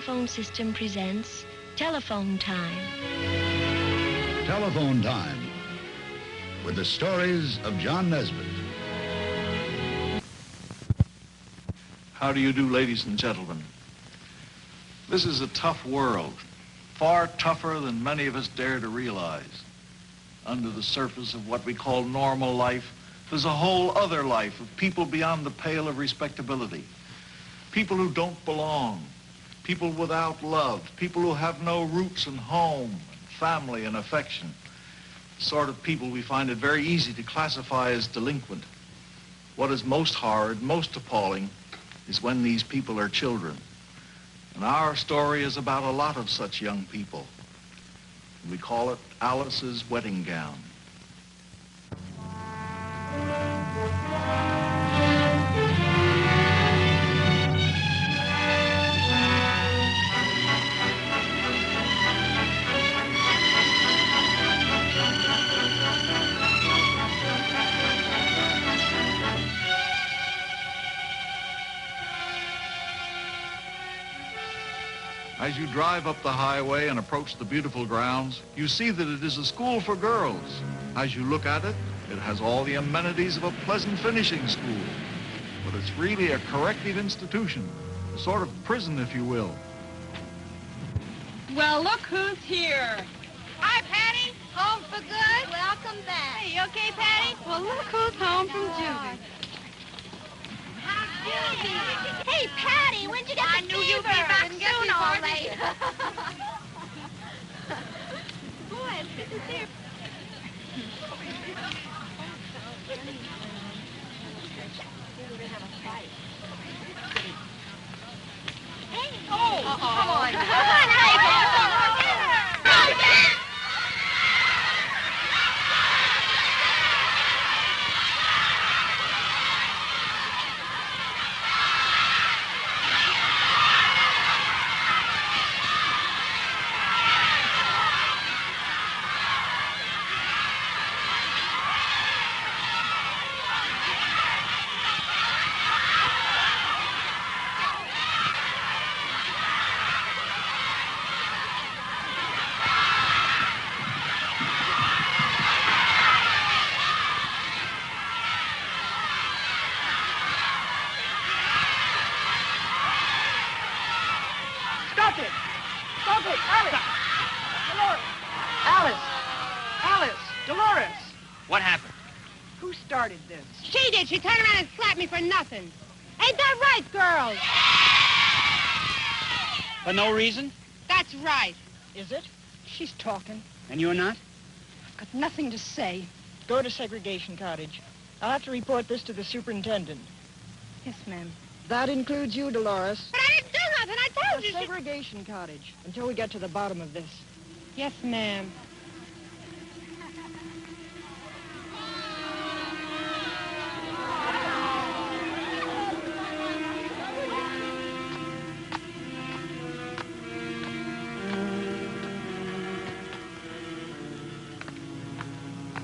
telephone system presents Telephone Time. Telephone Time, with the stories of John Nesbitt. How do you do, ladies and gentlemen? This is a tough world, far tougher than many of us dare to realize. Under the surface of what we call normal life, there's a whole other life of people beyond the pale of respectability. People who don't belong, people without love, people who have no roots and home, and family and affection. The sort of people we find it very easy to classify as delinquent. What is most horrid, most appalling, is when these people are children. And our story is about a lot of such young people. We call it Alice's Wedding Gown. As you drive up the highway and approach the beautiful grounds, you see that it is a school for girls. As you look at it, it has all the amenities of a pleasant finishing school. But it's really a corrective institution, a sort of prison, if you will. Well, look who's here. Hi, Patty. Home for good? Welcome back. Hey, you okay, Patty? Well, look who's home from juvie. Hey, Patty, when'd you get the fever? I knew you'd be back soon, all right. Boy, it's good to see you. Hey. Oh, come on. Come on, She did. She turned around and slapped me for nothing. Ain't that right, girls? For no reason? That's right. Is it? She's talking. And you're not? I've got nothing to say. Go to segregation cottage. I'll have to report this to the superintendent. Yes, ma'am. That includes you, Dolores. But I didn't do nothing. I told you. Segregation cottage, until we get to the bottom of this. Yes, ma'am.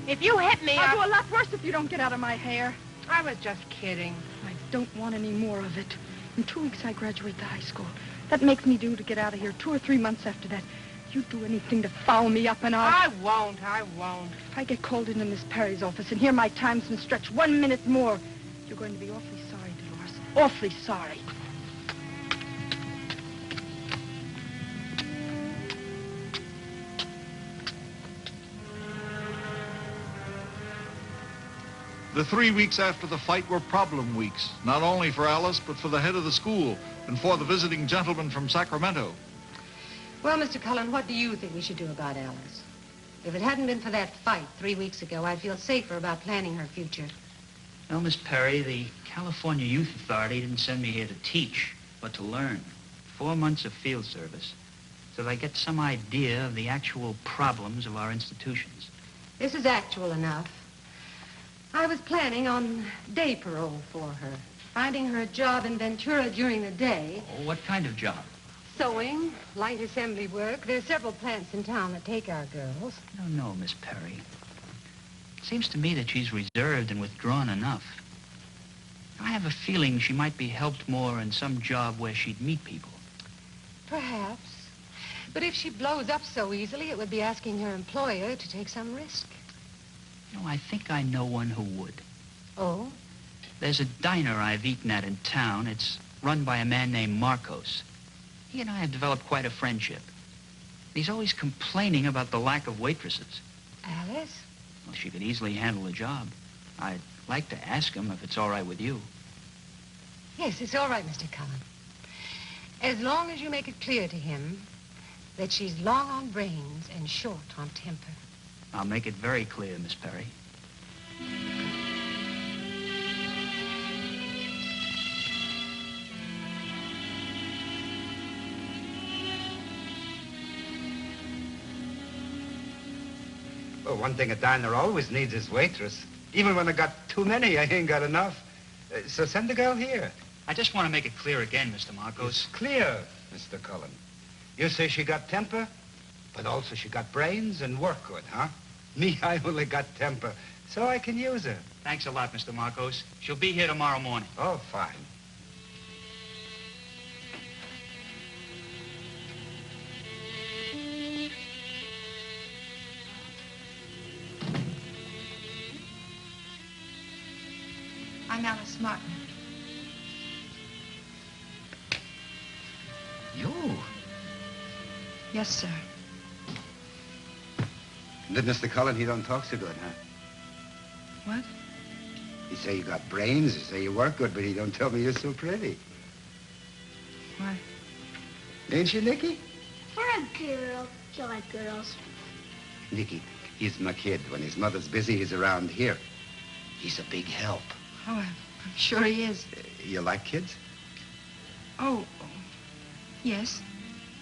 If you hit me, I'll do a lot worse if you don't get out of my hair. I was just kidding. I don't want any more of it. In 2 weeks, I graduate the high school. That makes me due to get out of here 2 or 3 months after that. You do anything to foul me up and I won't. If I get called into Miss Perry's office and hear my time's been stretched 1 minute more, you're going to be awfully sorry, Dolores. Awfully sorry. The 3 weeks after the fight were problem weeks, not only for Alice, but for the head of the school and for the visiting gentleman from Sacramento. Well, Mr. Cullen, what do you think we should do about Alice? If it hadn't been for that fight 3 weeks ago, I'd feel safer about planning her future. Well, Miss Perry, the California Youth Authority didn't send me here to teach, but to learn. 4 months of field service, so that I get some idea of the actual problems of our institutions. This is actual enough. I was planning on day parole for her, finding her a job in Ventura during the day. Oh, what kind of job? Sewing, light assembly work. There are several plants in town that take our girls. No, Miss Perry. It seems to me that she's reserved and withdrawn enough. I have a feeling she might be helped more in some job where she'd meet people. Perhaps. But if she blows up so easily, it would be asking her employer to take some risk. No, I think I know one who would. Oh? There's a diner I've eaten at in town. It's run by a man named Marcos. He and I have developed quite a friendship. He's always complaining about the lack of waitresses. Alice? Well, she could easily handle the job. I'd like to ask him if it's all right with you. Yes, it's all right, Mr. Cullen. As long as you make it clear to him that she's long on brains and short on temper. I'll make it very clear, Miss Perry. Well, one thing a diner always needs is waitress. Even when I got too many, I ain't got enough. So send the girl here. I just want to make it clear again, Mr. Marcos. It's clear, Mr. Cullen. You say she got temper, but also she got brains and work good, huh? Me, I only got temper, so I can use her. Thanks a lot, Mr. Marcos. She'll be here tomorrow morning. Oh, fine. I'm Alice Martin. You? Yes, sir. Did Mr. Cullen, he don't talk so good, huh? What? He say you got brains, he say you work good, but he don't tell me you're so pretty. Why? Ain't you, Nicky? For a girl. You like girls. Nicky, he's my kid. When his mother's busy, he's around here. He's a big help. Oh, I'm sure he is. You like kids? Oh, yes.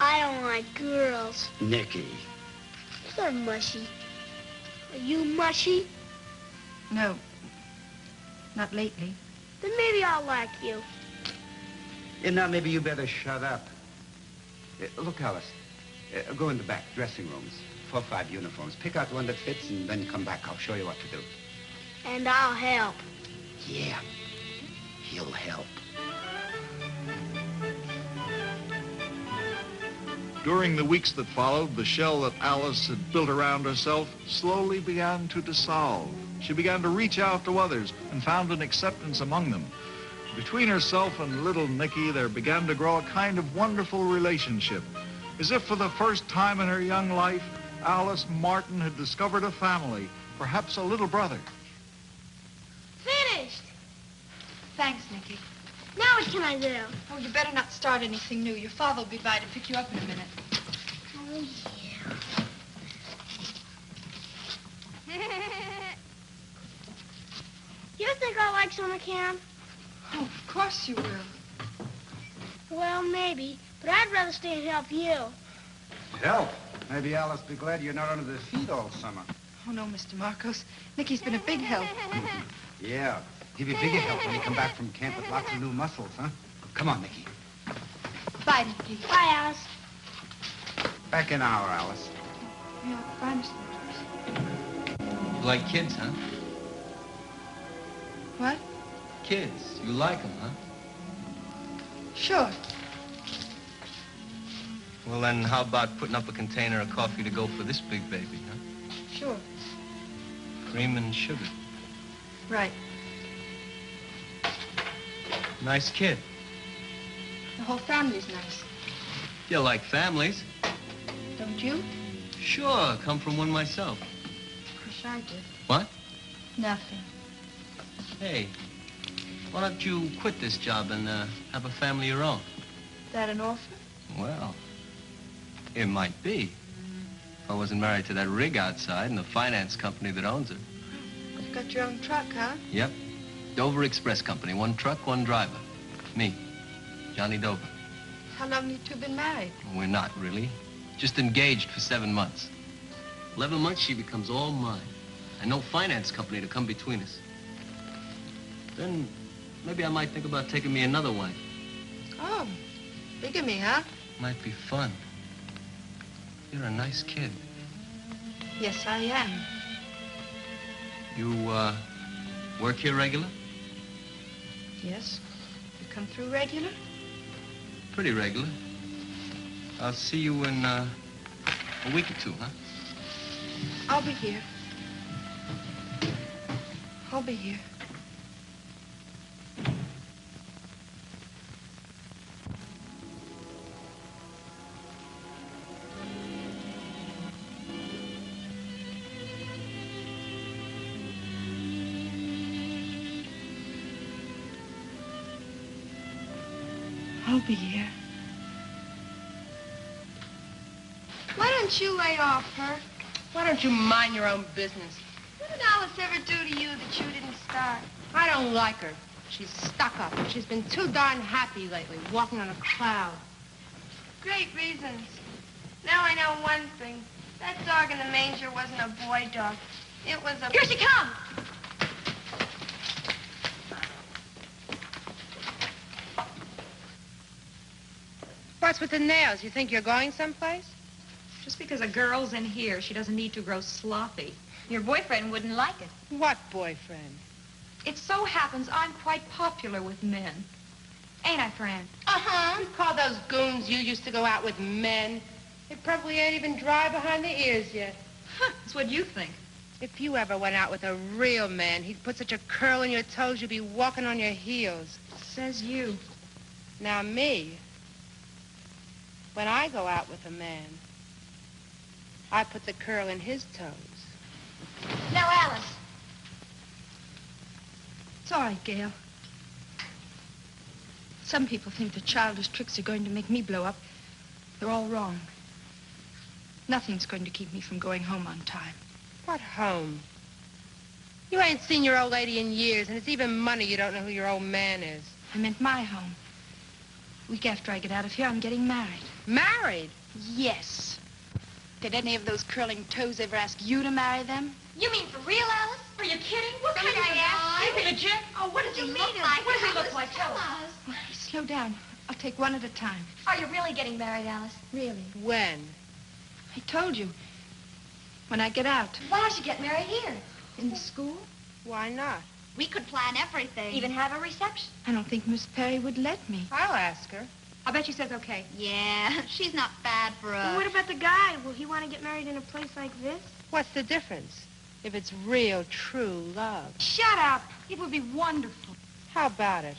I don't like girls. Nicky. They're mushy. Are you mushy? No, not lately. Then maybe I'll like you. Yeah, now maybe you better shut up. Look, Alice, go in the back, dressing rooms. 4 or 5 uniforms. Pick out one that fits and then come back. I'll show you what to do. And I'll help. Yeah, he'll help. During the weeks that followed, the shell that Alice had built around herself slowly began to dissolve. She began to reach out to others and found an acceptance among them. Between herself and little Nicky, there began to grow a kind of wonderful relationship. As if for the first time in her young life, Alice Martin had discovered a family, perhaps a little brother. Finished. Thanks, Nicky. Now what can I do? Oh, you better not start anything new. Your father will be by to pick you up in a minute. Oh, yeah. You think I'll like summer camp? Oh, of course you will. Well, maybe, but I'd rather stay and help you. Help? Maybe Alice be glad you're not under the feet all summer. Oh, no, Mr. Marcos. Nicky's been a big help. Yeah, give you bigger help when you come back from camp with lots of new muscles, huh? Come on, Nicky. Bye, Nicky. Bye, Alice. Back in an hour, Alice. Yeah, bye, Mr. Marcos. You like kids, huh? What? Kids. You like them, huh? Sure. Well, then how about putting up a container of coffee to go for this big baby, huh? Sure. Cream and sugar. Right. Nice kid. The whole family's nice. You like families. Don't you? Sure, come from one myself. Wish I did. What? Nothing. Hey, why don't you quit this job and have a family of your own? That an offer? Well, it might be. If I wasn't married to that rig outside and the finance company that owns it. You've got your own truck, huh? Yep. Dover Express Company. 1 truck, 1 driver. Me, Johnny Dover. How long you two been married? We're not, really. Just engaged for 7 months. 11 months, she becomes all mine. And no finance company to come between us. Then maybe I might think about taking me another wife. Oh, bigamy, huh? Might be fun. You're a nice kid. Yes, I am. You, work here regular? Yes. You come through regular? Pretty regular. I'll see you in a week or two, huh? I'll be here. I'll be here. I'll be here. Why don't you lay off her? Why don't you mind your own business? What did Alice ever do to you that you didn't start? I don't like her. She's stuck up. She's been too darn happy lately, walking on a cloud. Great reasons. Now I know one thing. That dog in the manger wasn't a boy dog. It was a... Here she comes! What's with the nails? You think you're going someplace? Just because a girl's in here, she doesn't need to grow sloppy. Your boyfriend wouldn't like it. What boyfriend? It so happens I'm quite popular with men. Ain't I, Fran? Uh-huh. You call those goons you used to go out with men? They probably ain't even dry behind the ears yet. Huh, that's what you think. If you ever went out with a real man, he'd put such a curl in your toes you'd be walking on your heels. Says you. Now me, when I go out with a man, I put the curl in his toes. Now, Alice. It's all right, Gail. Some people think that childish tricks are going to make me blow up. They're all wrong. Nothing's going to keep me from going home on time. What home? You ain't seen your old lady in years, and it's even money you don't know who your old man is. I meant my home. Week after I get out of here, I'm getting married. Married? Yes. Did any of those curling toes ever ask you to marry them? You mean for real, Alice? Are you kidding? What kind of a guy? Is he legit? Oh, what does he look like? What does he look like? Tell us. Well, slow down. I'll take one at a time. Are you really getting married, Alice? Really? When? I told you. When I get out. Why don't you get married here? In the school? Why not? We could plan everything. Even have a reception. I don't think Miss Perry would let me. I'll ask her. I bet she says okay. Yeah, she's not bad for us. Well, what about the guy? Will he want to get married in a place like this? What's the difference? If it's real, true love. Shut up. It would be wonderful. How about it?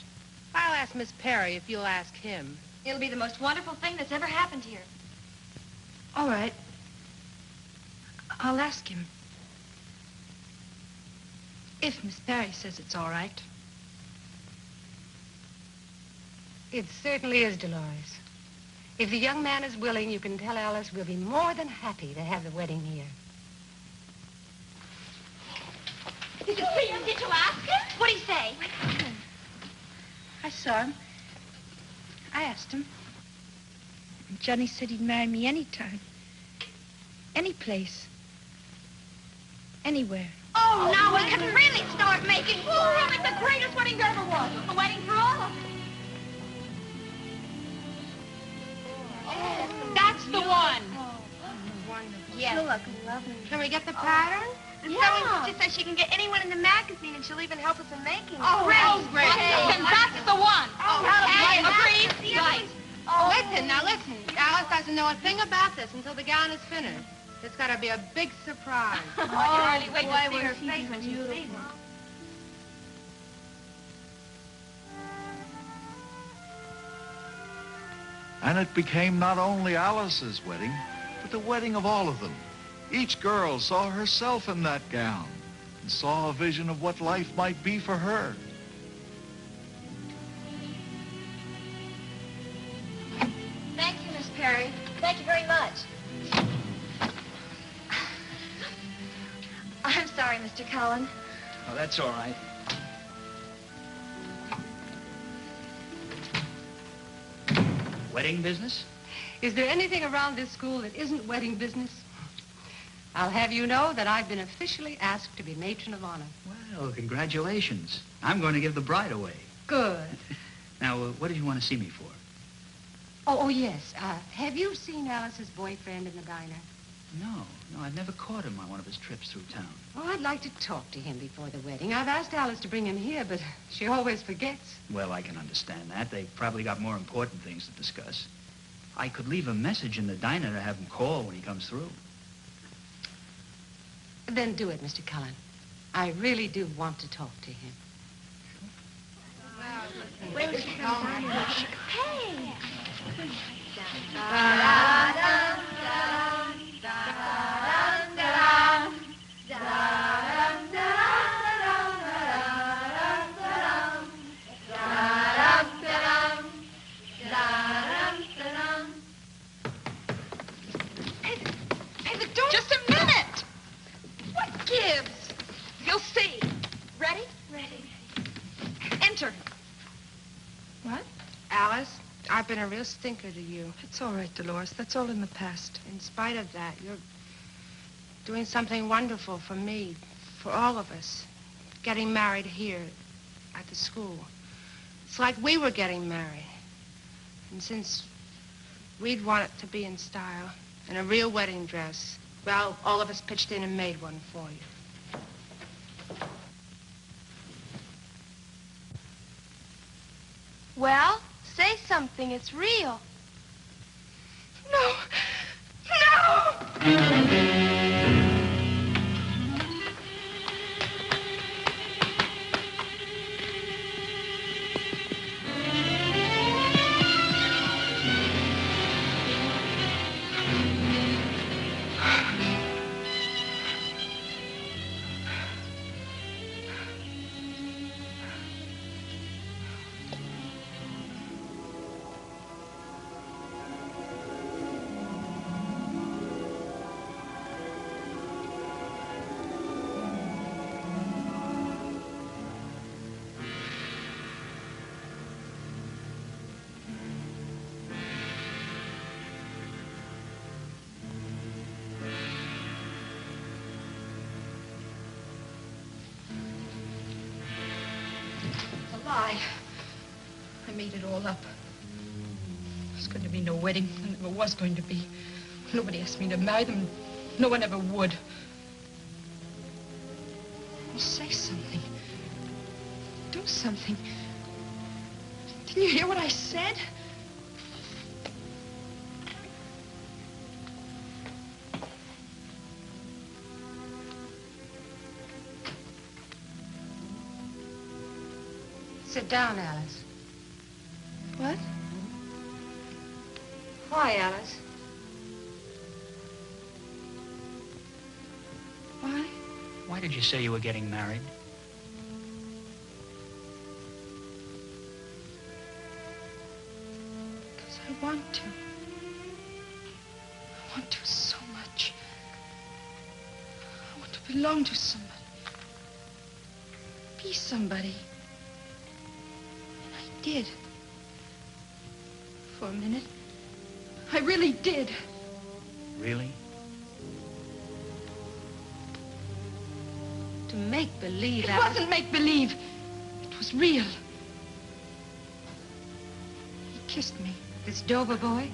I'll ask Miss Perry if you'll ask him. It'll be the most wonderful thing that's ever happened here. All right. I'll ask him. If Miss Perry says it's all right. It certainly is, Dolores. If the young man is willing, you can tell Alice we'll be more than happy to have the wedding here. Did you see him? Did you ask him? What'd he say? I saw him. I asked him. And Johnny said he'd marry me anytime. Any place. Anywhere. Oh, now we can really start making... Oh, we'll make the greatest wedding there ever was. A wedding for all of us. That's the one. Yes. She'll look lovely. Can we get the pattern? The sewing teacher says she can get anyone in the magazine, and she'll even help us in making it. Oh, great. Then that's the one. Okay. Agreed? Right. Now listen. Alice doesn't know a thing about this until the gown is finished. It's got to be a big surprise. Oh, Charlie, wait to see her face when she sees it. And it became not only Alice's wedding, but the wedding of all of them. Each girl saw herself in that gown and saw a vision of what life might be for her. Thank you, Miss Perry. Thank you very much. I'm sorry, Mr. Cullen. Oh, that's all right. Wedding business? Is there anything around this school that isn't wedding business? I'll have you know that I've been officially asked to be matron of honor. Well, congratulations. I'm going to give the bride away. Good. Now, what did you want to see me for? Oh, yes. Have you seen Alice's boyfriend in the diner? No, I've never caught him on one of his trips through town. Oh, I'd like to talk to him before the wedding. I've asked Alice to bring him here, but she always forgets. Well, I can understand that. They've probably got more important things to discuss. I could leave a message in the diner to have him call when he comes through. Then do it, Mr. Cullen. I really do want to talk to him. Hey! Just a minute! What gives? You'll see. Ready? Ready. Enter. What? Alice, I've been a real stinker to you. It's all right, Dolores. That's all in the past. In spite of that, you're doing something wonderful for me, for all of us. Getting married here at the school. It's like we were getting married. And since we'd want it to be in style, in a real wedding dress, well, all of us pitched in and made one for you. Well, say something. It's real. No! No! I made it all up. There's going to be no wedding. There never was going to be. Nobody asked me to marry them. No one ever would. You say something. Do something. Didn't you hear what I said? Sit down, Alice. What? Why, Alice? Why? Why did you say you were getting married? Because I want to. I want to so much. I want to belong to somebody. Be somebody. And I did. For a minute. I really did. Really? To make believe, It Alice. wasn't make-believe. It was real. He kissed me. This Dover boy?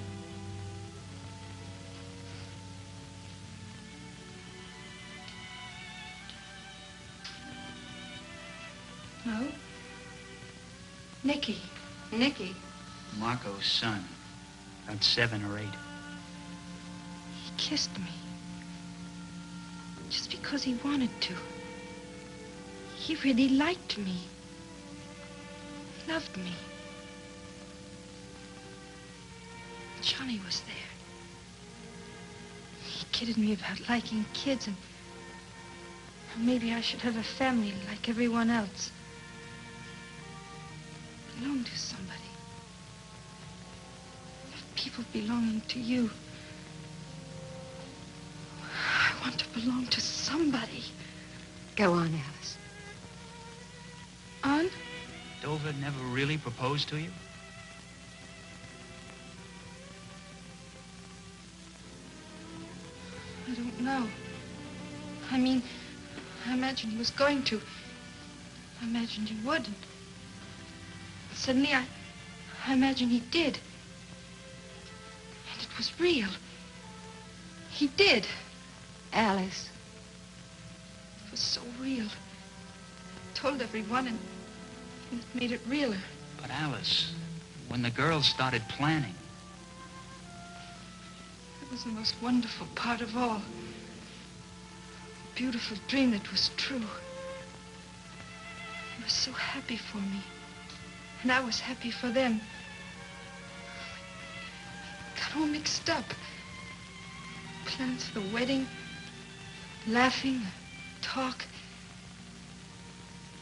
No. Nicky. Nicky. Marco's son. About 7 or 8. He kissed me. Just because he wanted to. He really liked me. Loved me. Johnny was there. He kidded me about liking kids and maybe I should have a family like everyone else. Belong to somebody. People belonging to you. I want to belong to somebody. Go on, Alice. On? Dover never really proposed to you? I don't know. I mean, I imagined he was going to. I imagined he would. And suddenly, I imagined he did. And it was real. He did. Alice. It was so real. I told everyone, and it made it realer. But Alice, when the girls started planning, That was the most wonderful part of all. A beautiful dream that was true. They were so happy for me. And I was happy for them. Got all mixed up. Plans for the wedding, laughing, talk.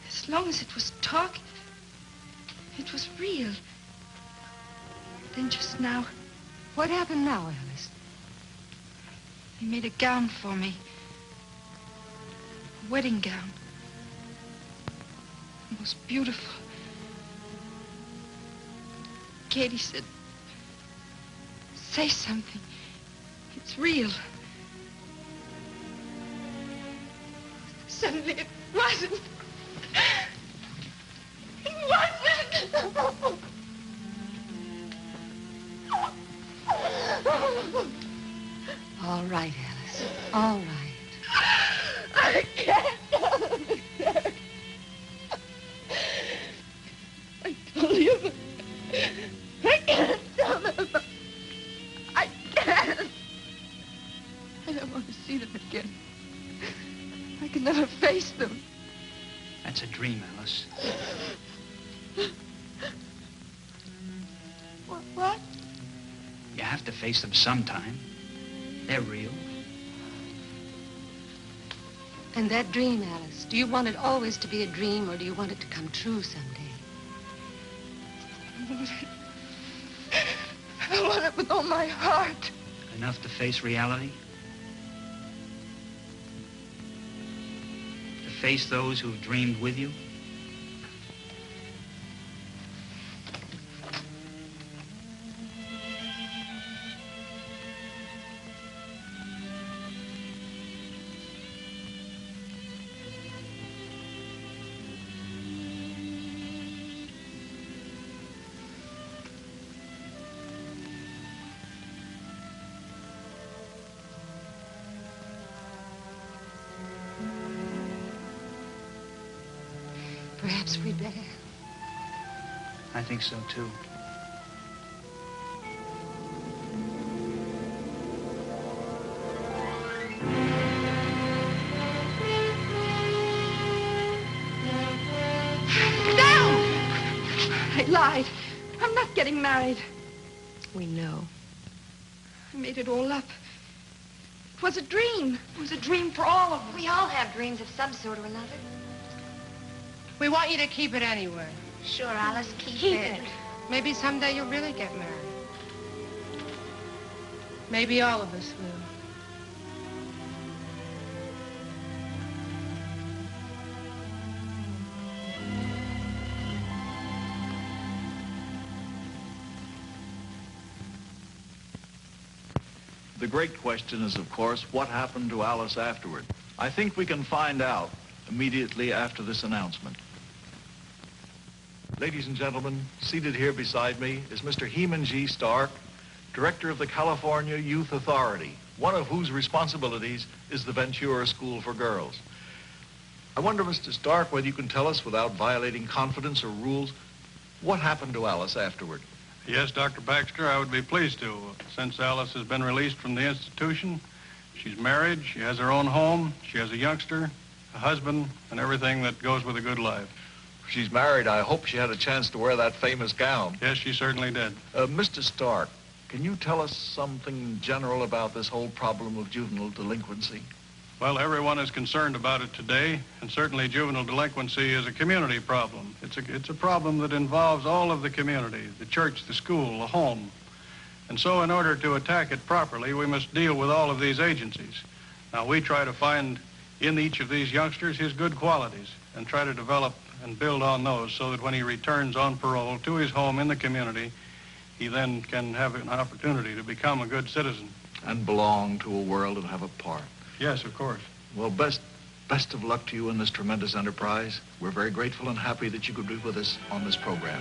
As long as it was talk, it was real. Then just now... What happened now, Alice? He made a gown for me. A wedding gown. It was beautiful. Katie said, say something. It's real. Suddenly it wasn't. It wasn't. All right, Alice. All right. I can't understand. I told you, but I can't tell them. I can't. I don't want to see them again. I can never face them. That's a dream, Alice. What? You have to face them sometime. They're real. And that dream, Alice, do you want it always to be a dream, or do you want it to come true someday? I want it with all my heart. Enough to face reality? To face those who've dreamed with you? Perhaps we'd better. I think so, too. Down! I lied. I'm not getting married. We know. I made it all up. It was a dream. It was a dream for all of us. We all have dreams of some sort or another. We want you to keep it anyway. Sure, Alice, keep it. Maybe someday you'll really get married. Maybe all of us will. The great question is, of course, what happened to Alice afterward? I think we can find out immediately after this announcement. Ladies and gentlemen, seated here beside me is Mr. Heman G. Stark, Director of the California Youth Authority, one of whose responsibilities is the Ventura School for Girls. I wonder, Mr. Stark, whether you can tell us, without violating confidence or rules, what happened to Alice afterward? Yes, Dr. Baxter, I would be pleased to. Since Alice has been released from the institution, she's married, she has her own home, she has a youngster, a husband, and everything that goes with a good life. She's married. I hope she had a chance to wear that famous gown. Yes, she certainly did. Mr. Stark, can you tell us something general about this whole problem of juvenile delinquency? Well, everyone is concerned about it today, and certainly juvenile delinquency is a community problem. It's a problem that involves all of the community, the church, the school, the home. And so in order to attack it properly, we must deal with all of these agencies. Now, we try to find in each of these youngsters his good qualities and try to develop and build on those so that when he returns on parole to his home in the community, he then can have an opportunity to become a good citizen. And belong to a world and have a part. Yes, of course. Well, best Best of luck to you in this tremendous enterprise. We're very grateful and happy that you could be with us on this program.